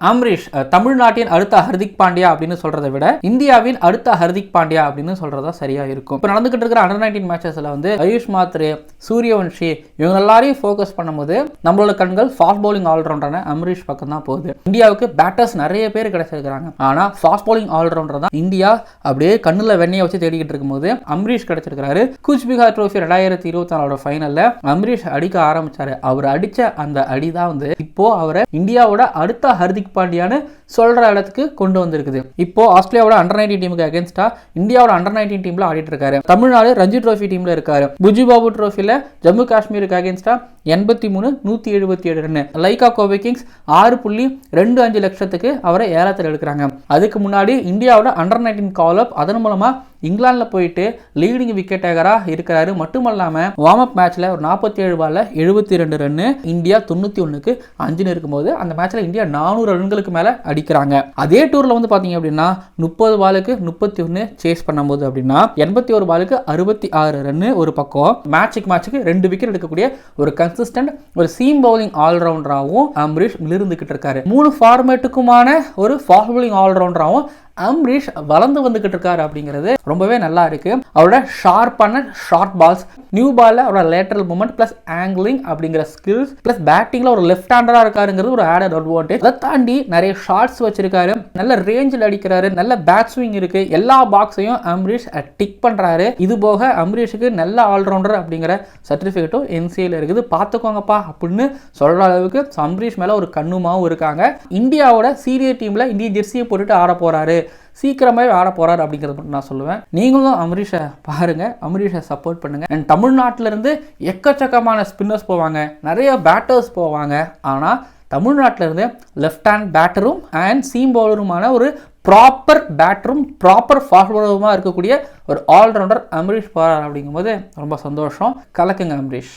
அம்ரீஷ் தமிழ்நாட்டின் அடுத்த ஹர்திக் பாண்டியா அப்படின்னு சொல்றதை விட இந்தியாவின் அடுத்த ஹர்திக் பாண்டியா அப்படின்னு சொல்றதா சரியா இருக்கும். இப்போ நடந்துகிட்டு இருக்கிற அண்டர் 19 மேட்சஸ்ல வந்து ஆயுஷ் மாத்ரே, சூரியவன்ஷி இவங்க எல்லாரையும் ஃபோக்கஸ் பண்ணும்போது நம்மளோட கண்கள் ஃபாஸ்ட் பவுலிங் ஆல்ரவுண்டரான அம்ரீஷ் பக்கம் தான் போகுது. இந்தியாவுக்கு பேட்டர்ஸ் நிறைய பேர் கிடைச்சிருக்காங்க, ஆனா ஃபாஸ்ட் பவுலிங் ஆல்ரவுண்டர் தான் இந்தியா அப்படியே கண்ணுல வெண்ணையை வச்சு தேடிக்கிட்டு இருக்கும்போது அம்ரீஷ் கிடைச்சிருக்காரு. கூச்பிகார் ட்ரோஃபி 2024 ஃபைனல்ல அம்ரீஷ் அடிக்க ஆரம்பிச்சாரு. அவர் அடிச்ச அந்த அடிதான் வந்து இப்போ அவரை இந்தியாவோட அடுத்த ஹர்திக் பாண்டியான்னு சொல்ற இடத்துக்கு கொண்டு வந்திருக்குது. இப்போ ஆஸ்திரேலியாவோட அண்டர் 19 டீமுக்கு அகேன்ஸ்டா இந்தியாவோட அண்டர் 19 டீம்ல ஆடிட்டு இருக்காரு. தமிழ்நாடு ரஞ்சி ட்ரோஃபி டீம்ல இருக்காரு. புஜிபாபு ட்ரோஃபில ஜம்மு காஷ்மீருக்கு அகேன்ஸ்டா 83-177 ரன். லைகா கோபே கிங்ஸ் 6.25 லட்சத்துக்கு அவரை ஏலத்தில் எடுக்கிறாங்க. அதுக்கு முன்னாடி இந்தியாவோட அண்டர் 19 கால் அப், அதன் மூலமா இங்கிலாந்துல போயிட்டு லீடிங் விக்கெட் டேக்கரா இருக்கிறாரு. மட்டுமல்லாம வார்ம் அப் மேட்ச்ல ஒரு 47 பால்ல 72 ரன், இந்தியா 91க்கு 5 இருக்கும்போது அந்த மேட்ச்ல இந்தியா 400 ரன்களுக்கு மேல அடிக்கிறாங்க. அதே டூர்ல வந்து பாத்தீங்க அப்படின்னா 30 பாலுக்கு 31 சேஸ் பண்ணும்போது அப்படின்னா 81 பாலுக்கு 66 ரன் ஒரு பக்கம். மேட்சுக்கு 2 விக்கெட் எடுக்கக்கூடிய ஒரு கன்சிஸ்டன்ட் ஒரு சீம் பவுலிங் ஆல்ரவுண்டராகவும் அம்ரீஷ் இருந்துகிட்டு இருக்காரு. 3 ஃபார்மேட்டுக்குமான ஒரு ஃபாஸ்ட் பவுலிங் ஆல்ரவுண்டராகவும் அம்ரீஷ் வளர்ந்து வந்துகிட்டு இருக்காரு அப்படிங்கிறது ரொம்பவே நல்லா இருக்கு. அவரோட ஷார்ப்பான ஷார்ட் பால்ஸ், நியூ பால்ல அவரோட லேட்டரல் மூவ்மெண்ட் பிளஸ் ஆங்கிளிங் அப்படிங்கிற ஸ்கில்ஸ் பிளஸ் பேட்டிங்ல ஒரு லெஃப்ட் ஹேண்டரா இருக்காருங்கிறது ஒரு ஆடட் அட்வான்டேஜ். அதை தாண்டி நிறைய ஷார்ட்ஸ் வச்சிருக்காரு, நல்ல ரேஞ்சில் அடிக்கிறாரு, நல்ல பேட் ஸ்விங் இருக்கு, எல்லா பாக்ஸையும் அம்ரீஷ் டிக் பண்றாரு. இது போக அம்ரீஷுக்கு நல்ல ஆல்ரவுண்டர் அப்படிங்கிற சர்டிபிகேட்டும் NCAல இருக்குது, பார்த்துக்கோங்கப்பா அப்படின்னு சொல்ற அளவுக்கு அம்ரீஷ் மேல ஒரு கண்ணுமாவும் இருக்காங்க. இந்தியாவோட சீனியர் டீம்ல இந்திய ஜெர்சியை போட்டுட்டு ஆட போறாரு, சீக்கிரமாகவே ஆட போறாரு அப்படிங்கிறது மட்டும் நான் சொல்லுவேன். நீங்களும் அம்ரீஷை பாருங்க, அம்ரீஷை சப்போர்ட் பண்ணுங்க. அண்ட் தமிழ்நாட்டிலிருந்து எக்கச்சக்கமான ஸ்பின்னர்ஸ் போவாங்க, நிறைய பேட்டர்ஸ் போவாங்க. ஆனால் தமிழ்நாட்டிலிருந்து லெஃப்ட் ஹேண்ட் பேட்டரும் அண்ட் சீம் பவுலருமான ஒரு ப்ராப்பர் பேட்டரும் ப்ராப்பர் ஃபாஸ்ட் பவுலருமா இருக்கக்கூடிய ஒரு ஆல்ரவுண்டர் அம்ரீஷ் போறார் அப்படிங்கும்போது ரொம்ப சந்தோஷம். கலக்குங்க அம்ரீஷ்.